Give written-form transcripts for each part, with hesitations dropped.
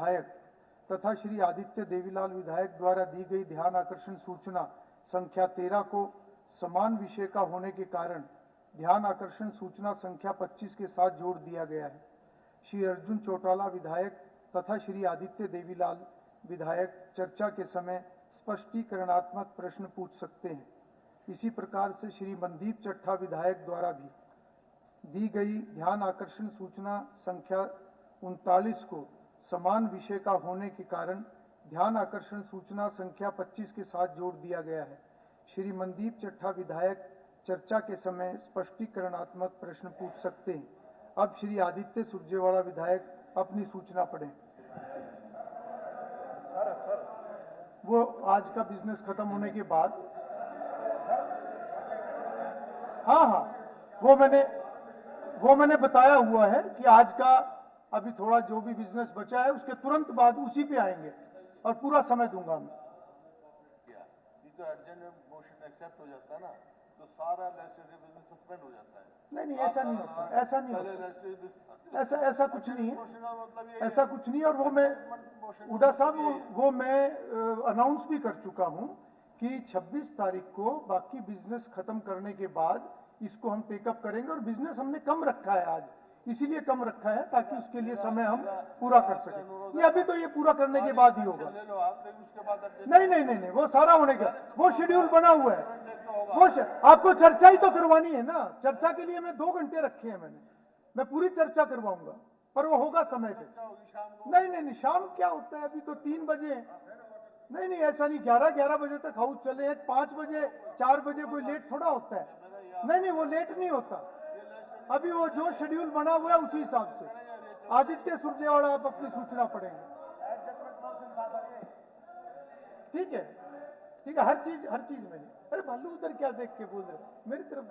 विधायक तथा श्री आदित्य देवीलाल विधायक द्वारा दी गई ध्यान आकर्षण सूचना संख्या 13 को समान विषय का होने के कारण ध्यान आकर्षण सूचना संख्या 25 के साथ जोड़ दिया गया है। श्री अर्जुन चौटाला विधायक तथा श्री आदित्य देवीलाल विधायक चर्चा के समय स्पष्टीकरणात्मक प्रश्न पूछ सकते हैं। इसी प्रकार से श्री मनदीप चट्ठा विधायक द्वारा भी दी गई ध्यान आकर्षण सूचना संख्या 39 को समान विषय का होने के कारण ध्यान आकर्षण सूचना संख्या 25 के साथ जोड़ दिया गया है। श्री मनदीप चट्ठा विधायक चर्चा के समय स्पष्टीकरणात्मक प्रश्न पूछ सकते हैं। अब श्री आदित्य सुरजेवाला विधायक अपनी सूचना पढ़ें। वो आज का बिजनेस खत्म होने के बाद, हाँ, वो मैंने बताया हुआ है कि आज का अभी थोड़ा जो भी बिजनेस बचा है उसके तुरंत बाद उसी पे आएंगे और पूरा समय दूंगा मैं। तो अर्जेंट मोशन एक्सेप्ट हो जाता है ना, तो सारा लेजिस्लेटिव बिजनेस सस्पेंड हो जाता है। नहीं, ऐसा नहीं होता, ऐसा नहीं होता, ऐसा कुछ नहीं है, ऐसा कुछ नहीं। और वो मैं हुड्डा साहब, वो मैं अनाउंस भी कर चुका हूं कि 26 तारीख को बाकी बिजनेस खत्म करने के बाद इसको हम टेकअप करेंगे। और बिजनेस हमने कम रखा है आज, इसीलिए कम रखा है ताकि उसके लिए समय हम पूरा कर सकें। ये अभी तो ये पूरा करने के बाद ही होगा। नहीं, वो सारा होने का वो शेड्यूल बना हुआ है। वो आपको चर्चा ही तो करवानी है ना, चर्चा के लिए मैं 2 घंटे रखे हैं मैंने, मैं पूरी चर्चा करवाऊंगा, पर वो होगा समय पे। नहीं, शाम क्या होता है, अभी तो 3 बजे। नहीं, ऐसा नहीं, 11 बजे तक हाउस चले, 5 बजे 4 बजे कोई लेट थोड़ा होता है। नहीं, वो लेट नहीं होता। अभी वो जो शेड्यूल बना हुआ है उसी हिसाब से। आदित्य सुरजेवाला, आप अपनी सूचना पढ़ेंगे। ठीक है, हर चीज में। अरे भालू उधर क्या देख के बोल रहे, मेरी तरफ।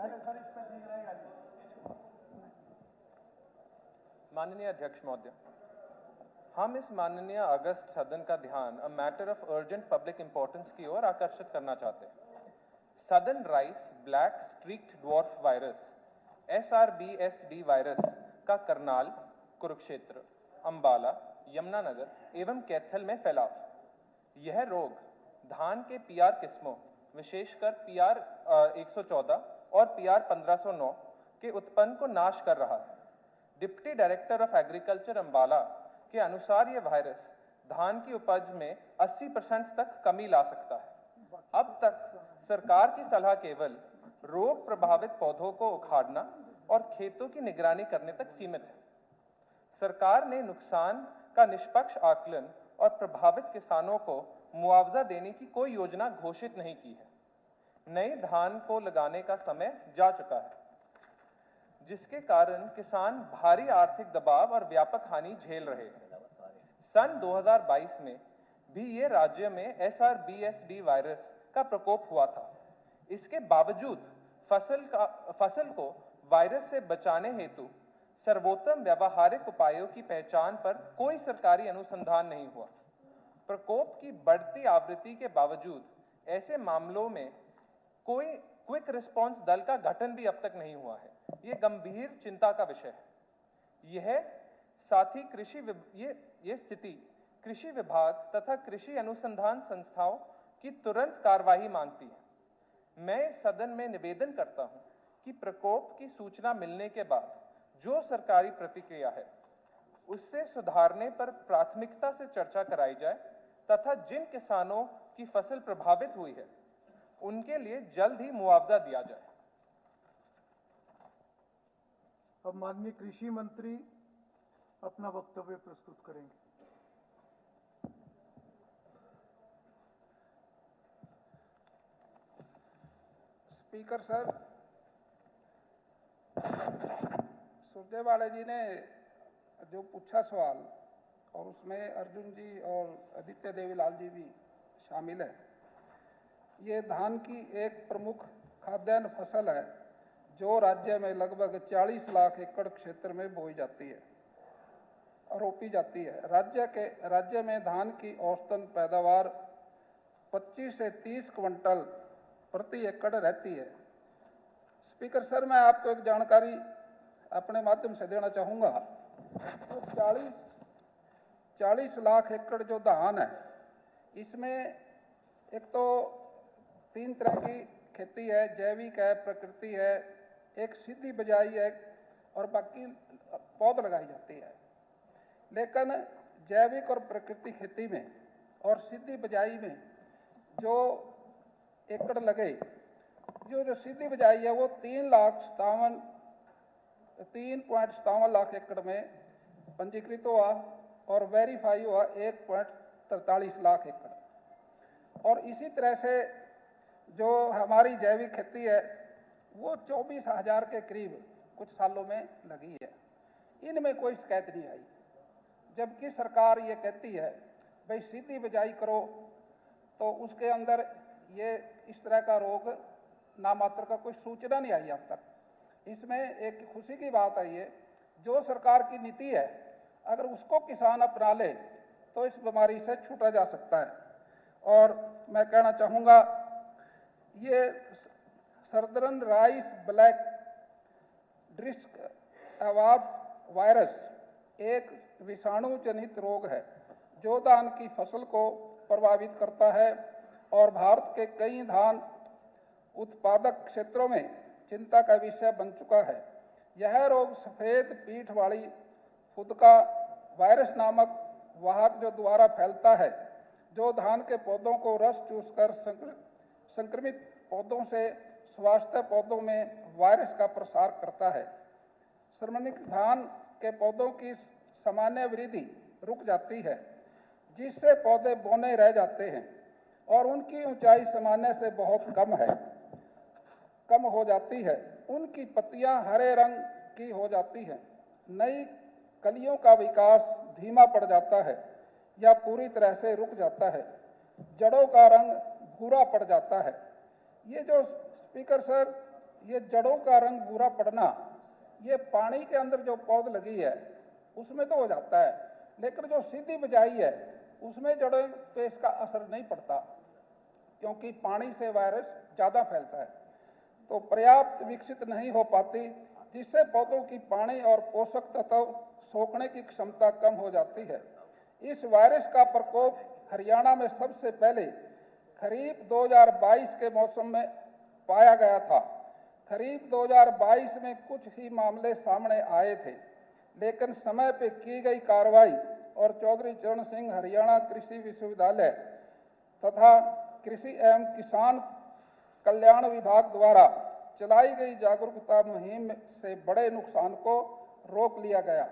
माननीय अध्यक्ष महोदय, हम इस माननीय अगस्त सदन का ध्यान a matter of urgent public importance की ओर आकर्षित करना चाहते हैं। सदन rice black streaked dwarf virus SRBSD virus का करनाल, कुरुक्षेत्र, अंबाला, यमुनानगर एवं कैथल में फैलाव। यह रोग धान के PR किस्मों विशेषकर PR 114 और PR 1509 के उत्पन्न को नाश कर रहा है। Deputy director of agriculture Ambala के अनुसार यह वायरस धान की उपज में 80% तक कमी ला सकता है। अब तक सरकार की सलाह केवल रोग प्रभावित पौधों को उखाड़ना और खेतों की निगरानी करने तक सीमित है। सरकार ने नुकसान का निष्पक्ष आकलन और प्रभावित किसानों को मुआवजा देने की कोई योजना घोषित नहीं की है। नए धान को लगाने का समय जा चुका है, जिसके कारण किसान भारी आर्थिक दबाव और व्यापक हानि झेल रहे हैं। सन 2022 में भी ये राज्य में SRBSD वायरस का प्रकोप हुआ था। इसके बावजूद फसल को वायरस से बचाने हेतु सर्वोत्तम व्यावहारिक उपायों की पहचान पर कोई सरकारी अनुसंधान नहीं हुआ। प्रकोप की बढ़ती आवृत्ति के बावजूद ऐसे मामलों में कोई क्विक रिस्पांस दल का गठन भी अब तक नहीं हुआ है। ये गंभीर चिंता का विषय है। ये स्थिति कृषि विभाग तथा कृषि अनुसंधान संस्थाओं की तुरंत कार्यवाही मांगती है। मैं सदन में निवेदन करता हूं कि प्रकोप की सूचना मिलने के बाद जो सरकारी प्रतिक्रिया है उससे सुधारने पर प्राथमिकता से चर्चा कराई जाए तथा जिन किसानों की फसल प्रभावित हुई है उनके लिए जल्द ही मुआवजा दिया जाए। अब माननीय कृषि मंत्री अपना वक्तव्य प्रस्तुत करेंगे। स्पीकर सर, सुरजेवाला जी ने जो पूछा सवाल और उसमें अर्जुन जी और आदित्य देवीलाल जी भी शामिल है। ये धान की एक प्रमुख खाद्यान्न फसल है जो राज्य में लगभग 40 लाख एकड़ क्षेत्र में बोई जाती है और रोपी जाती है। राज्य में धान की औसतन पैदावार 25 से 30 क्विंटल प्रति एकड़ रहती है। स्पीकर सर, मैं आपको एक जानकारी अपने माध्यम से देना चाहूँगा। तो 40 लाख एकड़ जो धान है, इसमें एक तो 3 तरह की खेती है, जैविक है, प्रकृति है, एक सीधी बिजाई है और बाकी पौध लगाई जाती है। लेकिन जैविक और प्रकृति खेती में और सीधी बिजाई में जो एकड़ लगे, जो सीधी बिजाई है वो 3.57 लाख एकड़ में पंजीकृत हुआ और वेरीफाई हुआ 1.43 लाख एकड़। और इसी तरह से जो हमारी जैविक खेती है वो 24,000 के करीब कुछ सालों में लगी है। इनमें कोई शिकायत नहीं आई, जबकि सरकार ये कहती है भाई सीधी बिजाई करो, तो उसके अंदर ये इस तरह का रोग नामात्र का कोई सूचना नहीं आई अब तक। इसमें एक खुशी की बात है, ये जो सरकार की नीति है अगर उसको किसान अपना ले तो इस बीमारी से छूटा जा सकता है। और मैं कहना चाहूँगा, ये southern rice black disc award virus एक विषाणु जनित रोग है जो धान की फसल को प्रभावित करता है और भारत के कई धान उत्पादक क्षेत्रों में चिंता का विषय बन चुका है। यह रोग सफेद पीठ वाली फुदका वायरस नामक वाहक जो द्वारा फैलता है, जो धान के पौधों को रस चूसकर संक्रमित पौधों से स्वास्थ्य पौधों में वायरस का प्रसार करता है। संक्रमित धान के पौधों की सामान्य वृद्धि रुक जाती है, जिससे पौधे बौने रह जाते हैं और उनकी ऊंचाई सामान्य से बहुत कम हो जाती है। उनकी पत्तियां हरे रंग की हो जाती हैं। नई कलियों का विकास धीमा पड़ जाता है या पूरी तरह से रुक जाता है। जड़ों का रंग भूरा पड़ जाता है। ये जो स्पीकर सर, ये जड़ों का रंग भूरा पड़ना, ये पानी के अंदर जो पौध लगी है उसमें तो हो जाता है, लेकिन जो सीधी बिजाई है उसमें जड़ों पे इसका असर नहीं पड़ता, क्योंकि पानी से वायरस ज़्यादा फैलता है, तो पर्याप्त विकसित नहीं हो पाती, जिससे पौधों की पानी और पोषक तत्व सोखने की क्षमता कम हो जाती है। इस वायरस का प्रकोप हरियाणा में सबसे पहले खरीफ 2022 के मौसम में पाया गया था। खरीफ 2022 में कुछ ही मामले सामने आए थे, लेकिन समय पर की गई कार्रवाई और चौधरी चरण सिंह हरियाणा कृषि विश्वविद्यालय तथा कृषि एवं किसान कल्याण विभाग द्वारा चलाई गई जागरूकता मुहिम से बड़े नुकसान को रोक लिया गया।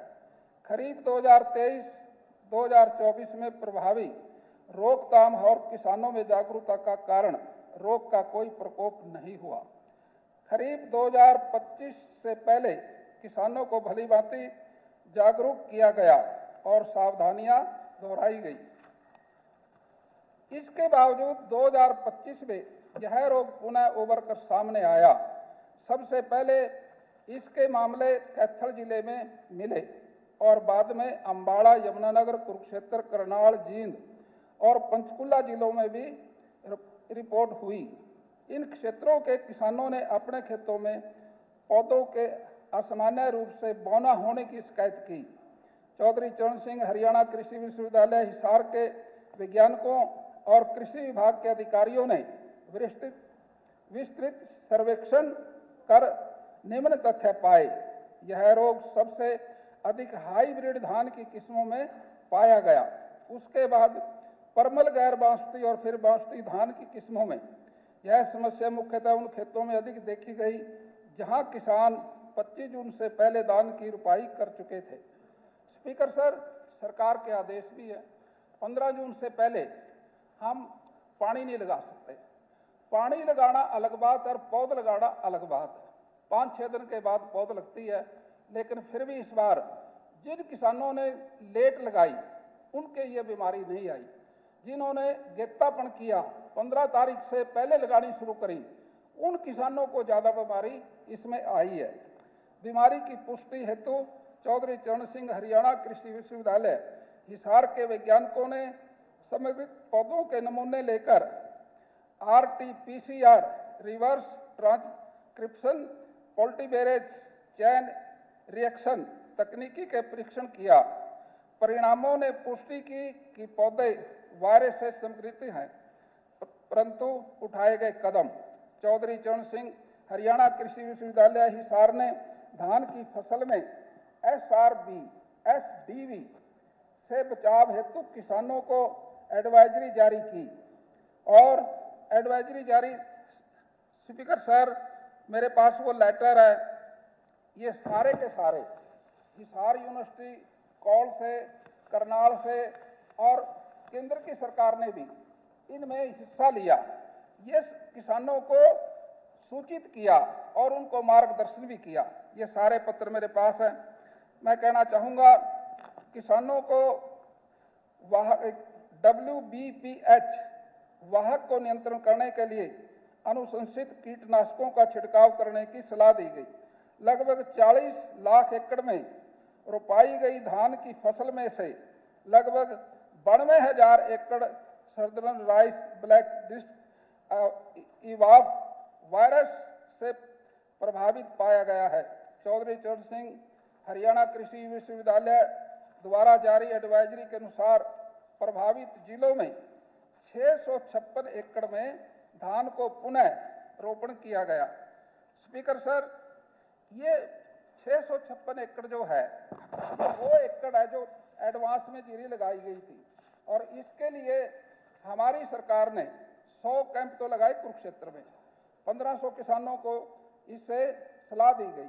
खरीफ 2023-2024 में प्रभावी रोकथाम और किसानों में जागरूकता का कारण रोग का कोई प्रकोप नहीं हुआ। खरीफ 2025 से पहले किसानों को भलीभांति जागरूक किया गया और सावधानियां दोहराई गई। इसके बावजूद 2025 में यह रोग पुनः उभर कर सामने आया। सबसे पहले इसके मामले कैथल जिले में मिले और बाद में अम्बाड़ा, यमुनानगर, कुरुक्षेत्र, करनाल, जींद और पंचकुला जिलों में भी रिपोर्ट हुई। इन क्षेत्रों के किसानों ने अपने खेतों में पौधों के असामान्य रूप से बौना होने की शिकायत की। चौधरी चरण सिंह हरियाणा कृषि विश्वविद्यालय हिसार के वैज्ञानिकों और कृषि विभाग के अधिकारियों ने विस्तृत सर्वेक्षण कर निम्न तथ्य पाए। यह रोग सबसे अधिक हाईब्रिड धान की किस्मों में पाया गया, उसके बाद परमल, गैर बासमती और फिर बासमती धान की किस्मों में। यह समस्या मुख्यतः उन खेतों में अधिक देखी गई जहां किसान 25 जून से पहले धान की रुपाई कर चुके थे। स्पीकर सर, सरकार के आदेश भी है, 15 जून से पहले हम पानी नहीं लगा सकते। पानी लगाना अलग बात और पौध लगाना अलग बात है। 5-6 दिन के बाद पौध लगती है, लेकिन फिर भी इस बार जिन किसानों ने लेट लगाई उनके ये बीमारी नहीं आई। जिन्होंने गेत्तापन किया, 15 तारीख से पहले लगानी शुरू करी, उन किसानों को ज़्यादा बीमारी इसमें आई है। बीमारी की पुष्टि हेतु चौधरी चरण सिंह हरियाणा कृषि विश्वविद्यालय हिसार के वैज्ञानिकों ने समग्रित पौधों के नमूने लेकर RT-PCR reverse transcription polymerase chain reaction तकनीकी के परीक्षण किया। परिणामों ने पुष्टि की कि पौधे वायरस से संक्रमित हैं, परंतु उठाए गए कदम। चौधरी चरण सिंह हरियाणा कृषि विश्वविद्यालय हिसार ने धान की फसल में SRB, SDV से बचाव हेतु किसानों को एडवाइजरी जारी की और एडवाइजरी जारी, स्पीकर सर मेरे पास वो लेटर है, ये सारे के सारे हिसार यूनिवर्सिटी, कौल से, करनाल से और केंद्र की सरकार ने भी इनमें हिस्सा लिया। ये किसानों को सूचित किया और उनको मार्गदर्शन भी किया। ये सारे पत्र मेरे पास हैं। मैं कहना चाहूँगा किसानों को WBPH वाहक को नियंत्रण करने के लिए अनुशंसित कीटनाशकों का छिड़काव करने की सलाह दी गई। लगभग 40 लाख एकड़ में रोपाई गई धान की फसल में से लगभग 92,000 एकड़ सदर्न राइस ब्लैक डिस्क इवाब वायरस से प्रभावित पाया गया है। चौधरी चरण सिंह हरियाणा कृषि विश्वविद्यालय द्वारा जारी एडवाइजरी के अनुसार प्रभावित जिलों में 656 एकड़ में धान को पुनः रोपण किया गया। स्पीकर सर, ये 656 एकड़ जो है वो एकड़ है जो एडवांस में जीरी लगाई गई थी और इसके लिए हमारी सरकार ने 100 कैंप तो लगाए कुरुक्षेत्र में, 1500 किसानों को इससे सलाह दी गई।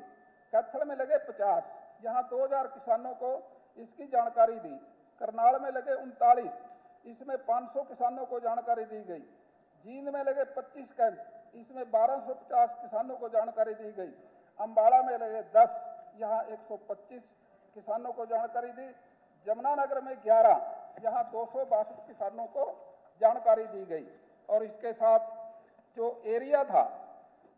कैथल में लगे 50, यहाँ 2000 किसानों को इसकी जानकारी दी। करनाल में लगे 39, इसमें 500 किसानों को जानकारी दी गई। जींद में लगे 25 कैंप, इसमें 1250 किसानों को जानकारी दी गई। अम्बाड़ा में लगे 10, यहाँ 125 किसानों को जानकारी दी। जमुनानगर में 11, यहाँ 262 किसानों को जानकारी दी गई। और इसके साथ जो एरिया था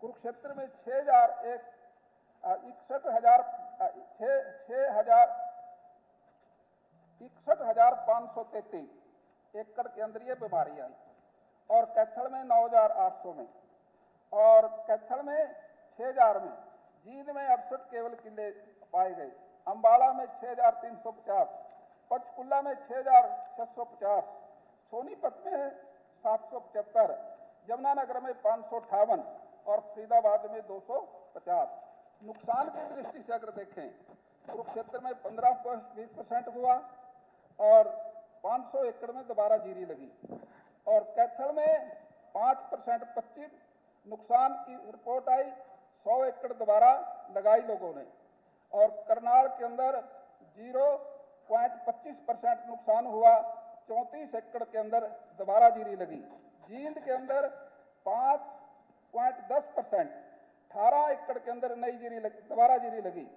कुरुक्षेत्र में 61,533 एकड़ के अंदर ये बीमारी आई और कैथल में 9,800 में और कैथल में 6,000 में, जींद में 68 केवल किले पाए गए, अम्बाड़ा में 6,350, पंचकुला में 6,650, सोनीपत में 775, यमुनानगर में 558 और फरीदाबाद में 250। नुकसान की दृष्टि से अगर देखें कुरुक्षेत्र में 15-20% हुआ और 500 एकड़ में दोबारा जीरी लगी और कैथल में 5% 25 नुकसान की रिपोर्ट आई, 100 एकड़ दोबारा लगाई लोगों ने। और करनाल के अंदर 0.25% नुकसान हुआ, 34 एकड़ के अंदर दोबारा जीरी लगी। जींद के अंदर 5.10%, 18 एकड़ के अंदर नई जीरी लगी, दोबारा जीरी लगी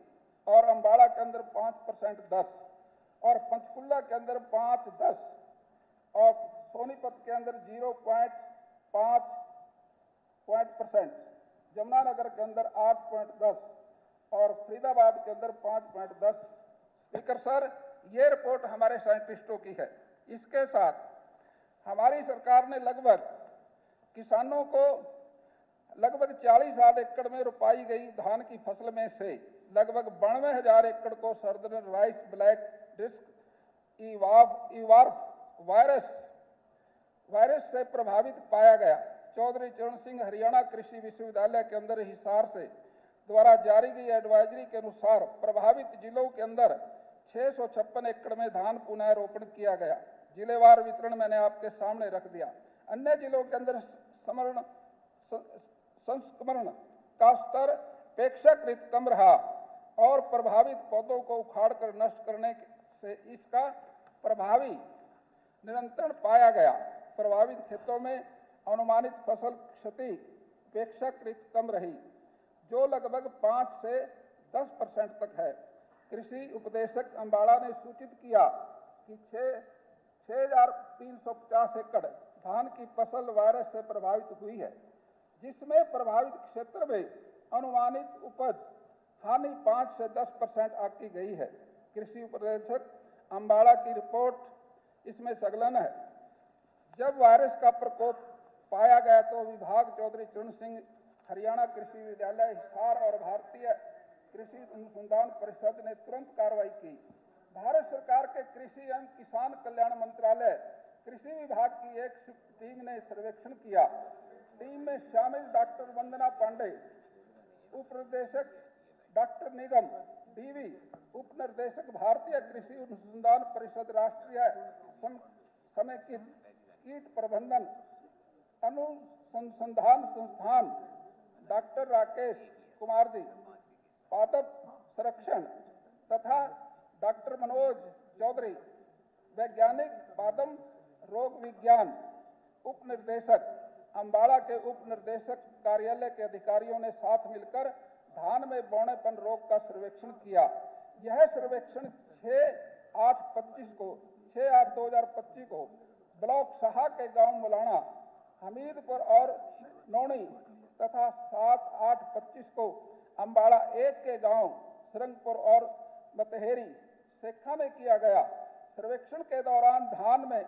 और अम्बाड़ा के अंदर 5% 10 और पंचकुला के अंदर 5-10 और सोनीपत के अंदर 0.5%, जमुनानगर के अंदर 8.10 और फरीदाबाद के अंदर 5.10। स्पीकर सर, ये रिपोर्ट हमारे साइंटिस्टों की है। इसके साथ हमारी सरकार ने लगभग किसानों को लगभग 40,000 एकड़ में रोपाई गई धान की फसल में से लगभग 92,000 एकड़ को सदर्न राइस ब्लैक डिस्क इवाब वायरस से प्रभावित पाया गया। चौधरी चरण सिंह हरियाणा कृषि विश्वविद्यालय के अंदर हिसार से द्वारा जारी गई एडवाइजरी के अनुसार प्रभावित जिलों के अंदर 656 एकड़ में धान पुनः रोपण किया गया। जिलेवार वितरण मैंने आपके सामने रख दिया। अन्य जिलों के अंदर संक्रमण का स्तर अपेक्षाकृत कम रहा और प्रभावित पौधों को उखाड़कर नष्ट करने से इसका प्रभावी नियंत्रण पाया गया। प्रभावित खेतों में अनुमानित फसल क्षति अपेक्षाकृत कम रही, जो लगभग 5 से 10% तक है। कृषि उपदेशक अम्बाड़ा ने सूचित किया कि 6,350 एकड़ धान की फसल वायरस से प्रभावित हुई है, जिसमें प्रभावित क्षेत्र में अनुमानित उपज हानि 5 से 10% आकी गई है। कृषि उपदेशक अम्बाड़ा की रिपोर्ट इसमें संलग्न है। जब वायरस का प्रकोप पाया गया तो विभाग चौधरी चरण सिंह हरियाणा कृषि विश्वविद्यालय हिसार और भारतीय कृषि अनुसंधान परिषद ने तुरंत कार्रवाई की। भारत सरकार के कृषि एवं किसान कल्याण मंत्रालय कृषि विभाग की एक टीम ने सर्वेक्षण किया। टीम में शामिल डॉक्टर वंदना पांडे, उप निर्देशक डॉक्टर निगम डीवी, उप निर्देशक भारतीय कृषि अनुसंधान परिषद राष्ट्रीय समेकित कीट प्रबंधन अनुसंधान संस्थान डॉक्टर राकेश कुमार जी, पादप संरक्षण तथा डॉक्टर मनोज चौधरी, वैज्ञानिक बादम रोग विज्ञान उप निर्देशक, अम्बाड़ा के उप निर्देशक कार्यालय के अधिकारियों ने साथ मिलकर धान में बौनेपन रोग का सर्वेक्षण किया। यह सर्वेक्षण 6/8/2025 को ब्लॉक शाह के गांव मुलाना, हमीदपुर और नौनी तथा 7/8/25 को अम्बाड़ा 1 के गांव सरंगपुर और मतहेरी सेखा में किया गया। सर्वेक्षण के दौरान धान में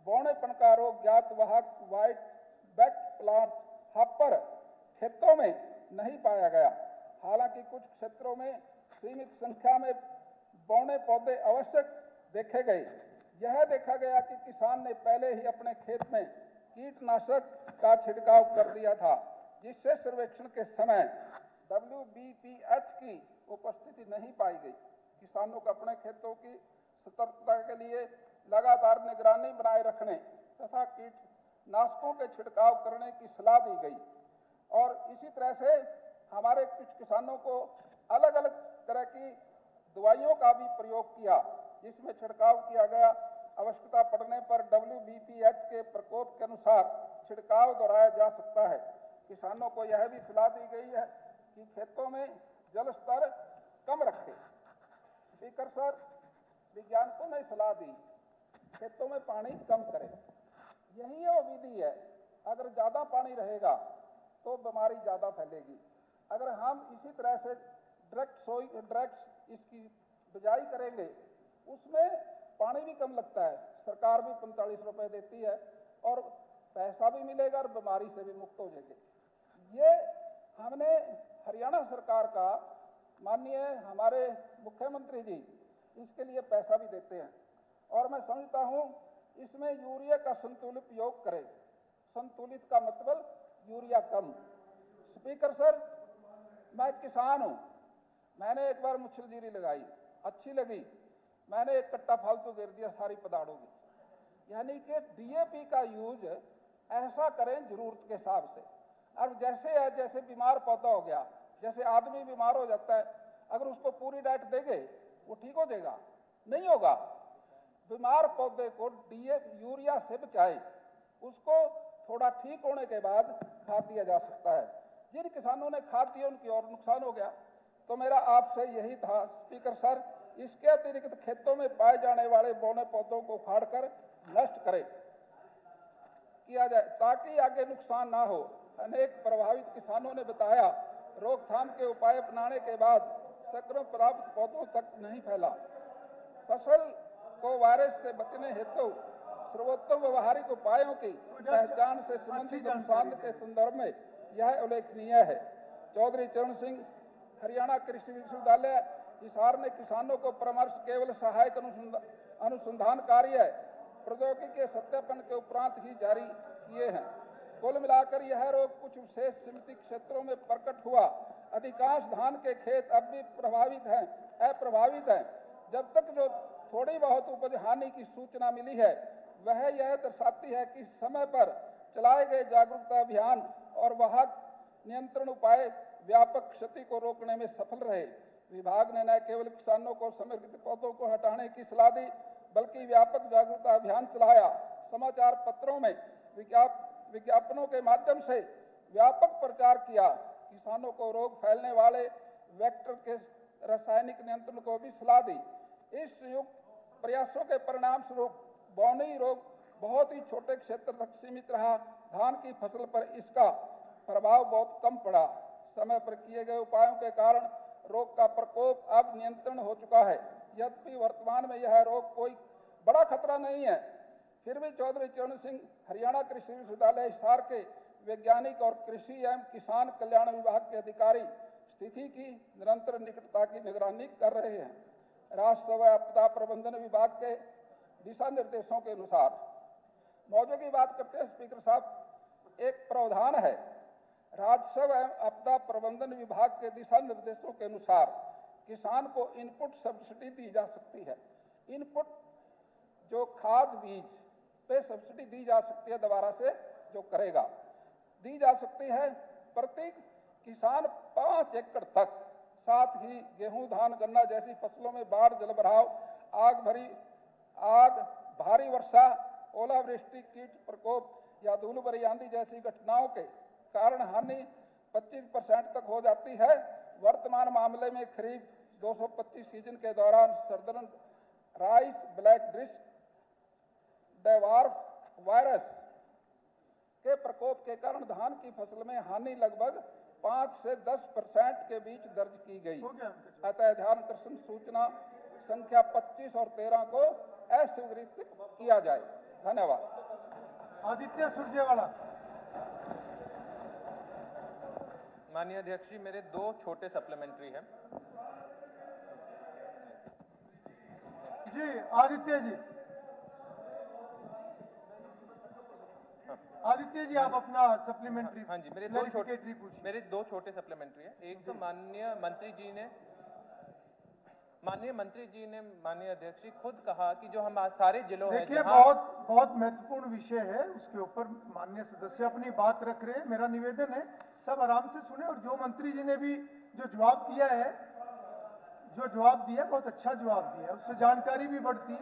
बौनेपन का रोग ज्ञात वाहक व्हाइट बैक प्लांट हॉपर खेतों में नहीं पाया गया। हालांकि कुछ क्षेत्रों में सीमित संख्या में बौने पौधे आवश्यक देखे गए। यह देखा गया कि किसान ने पहले ही अपने खेत में कीटनाशक का छिड़काव कर दिया था, जिससे सर्वेक्षण के समय WBPH की उपस्थिति नहीं पाई गई। किसानों को अपने खेतों की सतर्कता के लिए लगातार निगरानी बनाए रखने तथा कीटनाशकों के छिड़काव करने की सलाह दी गई। और इसी तरह से हमारे कुछ किसानों को अलग अलग तरह की दवाइयों का भी प्रयोग किया, जिसमें छिड़काव किया गया। आवश्यकता पड़ने पर WBPH के प्रकोप के अनुसार छिड़काव दोहराया जा सकता है। किसानों को यह भी सलाह दी गई है कि खेतों में जल स्तर कम रखें। स्पीकर सर, वैज्ञानिकों ने सलाह दी खेतों में पानी कम करें। यही वो विधि है। अगर ज्यादा पानी रहेगा तो बीमारी ज्यादा फैलेगी। अगर हम इसी तरह से डायरेक्ट इसकी बिजाई करेंगे, उसमें पानी भी कम लगता है, सरकार भी 45 रुपए देती है और पैसा भी मिलेगा और बीमारी से भी मुक्त हो जाएगी। ये हमने हरियाणा सरकार का माननीय हमारे मुख्यमंत्री जी इसके लिए पैसा भी देते हैं और मैं समझता हूं इसमें यूरिया का संतुलित उपयोग करें। संतुलित का मतलब यूरिया कम। स्पीकर सर, मैं किसान हूं। मैंने एक बार मुच्छलजीरी लगाई, अच्छी लगी, मैंने एक कट्टा फालतू गिर दिया सारी पदाड़ों की। यानी कि DAP का यूज ऐसा करें जरूरत के हिसाब से। अब जैसे बीमार पौधा हो गया, जैसे आदमी बीमार हो जाता है, अगर उसको पूरी डाइट देंगे वो ठीक हो जाएगा? नहीं होगा। बीमार पौधे को यूरिया से बचाए, उसको थोड़ा ठीक होने के बाद खाद दिया जा सकता है। जिन किसानों ने खाद दी उनकी और नुकसान हो गया। तो मेरा आपसे यही था स्पीकर सर, इसके अतिरिक्त खेतों में पाए जाने वाले बौने पौधों को उखाड़कर नष्ट किया जाए ताकि आगे नुकसान ना हो। अनेक प्रभावित किसानों ने बताया रोकथाम के उपाय अपनाने के बाद संक्रमण प्रभावित पौधों तक नहीं फैला। फसल को वायरस से बचने हेतु सर्वोत्तम व्यवहारिक उपायों की पहचान से संबंधित अनुसंधान के संदर्भ में यह उल्लेखनीय है। चौधरी चरण सिंह, हरियाणा कृषि विश्वविद्यालय हिसार ने किसानों को परामर्श केवल सहायक अनुसंधान कार्य प्रौद्योगिकी के सत्यापन के उपरांत ही जारी किए हैं। कुल मिलाकर यह रोग कुछ विशेष सीमित क्षेत्रों में प्रकट हुआ। अधिकांश धान के खेत अब भी अप्रभावित हैं। जब तक जो थोड़ी बहुत उपज हानि की सूचना मिली है, वह यह दर्शाती है कि समय पर चलाए गए जागरूकता अभियान और वाहक नियंत्रण उपाय व्यापक क्षति को रोकने में सफल रहे। विभाग ने न केवल किसानों को समर्पित पौधों को हटाने की सलाह दी, बल्कि व्यापक जागरूकता अभियान चलाया। समाचार पत्रों में विज्ञापनों के माध्यम से व्यापक प्रचार किया। किसानों को रोग फैलने वाले वेक्टर के रासायनिक नियंत्रण को भी सलाह दी। इस संयुक्त प्रयासों के परिणाम स्वरूप बौनी रोग बहुत ही छोटे क्षेत्र तक सीमित रहा। धान की फसल पर इसका प्रभाव बहुत कम पड़ा। समय पर किए गए उपायों के कारण रोग का प्रकोप अब नियंत्रण हो चुका है। यद्यपि वर्तमान में यह रोग कोई बड़ा खतरा नहीं है, फिर भी चौधरी चरण सिंह, हरियाणा कृषि विश्वविद्यालय हिसार के वैज्ञानिक और कृषि एवं किसान कल्याण विभाग के अधिकारी स्थिति की निरंतर निकटता की निगरानी कर रहे हैं। राजस्व आपदा प्रबंधन विभाग के दिशा निर्देशों के अनुसार। मौजूद की बात करते हैं स्पीकर साहब, एक प्रावधान है राजस्व एवं आपदा प्रबंधन विभाग के दिशा निर्देशों के अनुसार किसान को इनपुट सब्सिडी दी जा सकती है। इनपुट जो खाद बीज पे सब्सिडी दी जा सकती है, दोबारा से जो करेगा दी जा सकती है प्रति किसान 5 एकड़ तक। साथ ही गेहूं, धान, गन्ना जैसी फसलों में बाढ़, जलभराव, आग, भारी वर्षा, ओलावृष्टि, कीट प्रकोप या धूल भरी आंधी जैसी घटनाओं के कारण हानि 25% तक हो जाती है। वर्तमान मामले में खरीफ 225 सीजन के दौरान सर्दर्न राइस ब्लैक ड्रिस्ट डेवार्फ वायरस के प्रकोप के कारण धान की फसल में हानि लगभग 5 से 10% के बीच दर्ज की गई। अतः ध्यानाकर्षण सूचना संख्या 25 और 13 को अस्वीकृत किया जाए। धन्यवाद। आदित्य सुरजेवाला। माननीय अध्यक्ष जी, मेरे 2 छोटे सप्लीमेंट्री हैं। जी आदित्य जी, आदित्य जी आप अपना सप्लीमेंट्री। हाँ जी, मेरे 2 छोटे सप्लीमेंट्री हैं। एक तो माननीय मंत्री जी ने माननीय अध्यक्ष जी खुद कहा कि जो हम सारे जिलों हैं, देखिए बहुत महत्वपूर्ण विषय है, उसके ऊपर माननीय सदस्य अपनी बात रख रहे हैं। मेरा निवेदन है सब आराम से सुने, और जो मंत्री जी ने भी जो जवाब दिया है, बहुत अच्छा जवाब दिया है, उससे जानकारी भी बढ़ती है।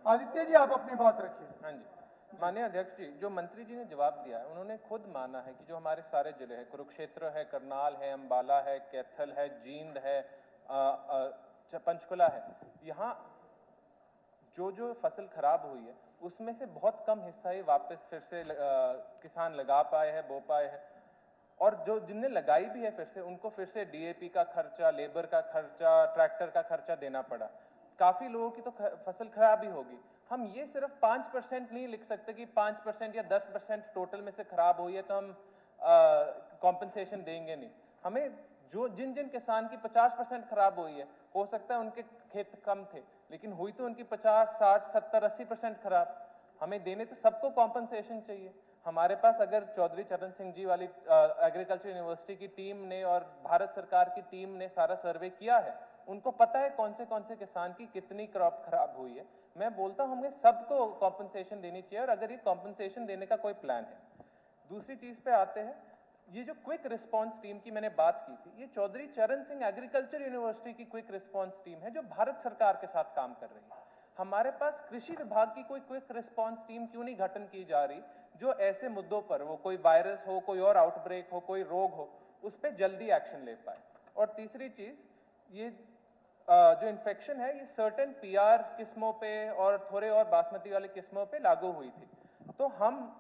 आदित्य जी आप अपनी बात रखिए। हाँ जी, माननीय अध्यक्ष जी, जो मंत्री जी ने जवाब दिया है, उन्होंने खुद माना है कि जो हमारे सारे जिले हैं, कुरुक्षेत्र है, करनाल है, अंबाला है, कैथल है, जींद है, पंचकुला है, यहाँ जो फसल खराब हुई है उसमें से बहुत कम हिस्सा ही वापस फिर से किसान लगा पाए हैं, बो पाए हैं, और जो जिनने लगाई भी है फिर से उनको फिर से डीएपी का खर्चा, लेबर का खर्चा, ट्रैक्टर का खर्चा देना पड़ा। काफी लोगों की तो फसल खराब ही होगी। हम ये सिर्फ 5% नहीं लिख सकते कि 5% या 10% टोटल में से खराब हुई है तो हम कॉम्पनसेशन देंगे नहीं। हमें जो जिन किसान की 50% खराब हुई है, हो सकता है उनके खेत कम थे, लेकिन हुई तो उनकी 50, 60, 70, 80% खराब। हमें देने तो सबको कॉम्पनसेशन चाहिए। हमारे पास अगर चौधरी चरण सिंह जी वाली एग्रीकल्चर यूनिवर्सिटी की टीम ने और भारत सरकार की टीम ने सारा सर्वे किया है, उनको पता है कौन से किसान की कितनी क्रॉप खराब हुई है। मैं बोलता हूं हमें सबको कॉम्पनसेशन देनी चाहिए, और अगर ये कॉम्पनसेशन देने का कोई प्लान है। दूसरी चीज पे आते हैं, ये जो क्विक रिस्पांस टीम की मैंने बात की थी, ये चौधरी चरण सिंह एग्रीकल्चर यूनिवर्सिटी की क्विक रिस्पांस टीम है जो भारत सरकार के साथ काम कर रही है। हमारे पास कृषि विभाग की कोई क्विक रिस्पांस टीम क्यों नहीं गठन की जा रही, जो ऐसे मुद्दों पर, वो कोई वायरस हो, कोई और आउटब्रेक हो, कोई रोग हो, उस पर जल्दी एक्शन ले पाए। और तीसरी चीज, ये जो इन्फेक्शन है ये सर्टेन पीआर किस्मों पे और थोड़े और बासमती वाले किस्मों पे लागू हुई थी। तो हम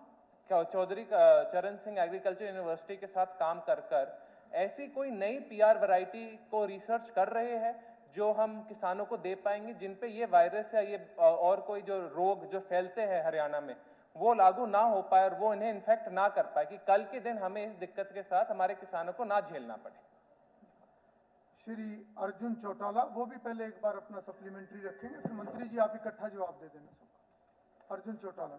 चौधरी चरण सिंह एग्रीकल्चर यूनिवर्सिटी के साथ काम कर ऐसी कोई नई पीआर वैरायटी को रिसर्च कर रहे हैं जो हम किसानों को दे पाएंगे, जिन पे ये वायरस या ये और कोई जो रोग जो फैलते हैं हरियाणा में, वो लागू ना हो पाए और वो इन्हें इन्फेक्ट ना कर पाए, कि कल के दिन हमें इस दिक्कत के साथ हमारे किसानों को ना झेलना पड़े। श्री अर्जुन चौटाला, वो भी पहले एक बार अपना सप्लीमेंट्री रखेंगे, फिर मंत्री जी आप इकट्ठा जवाब दे देना सबका। अर्जुन चौटाला।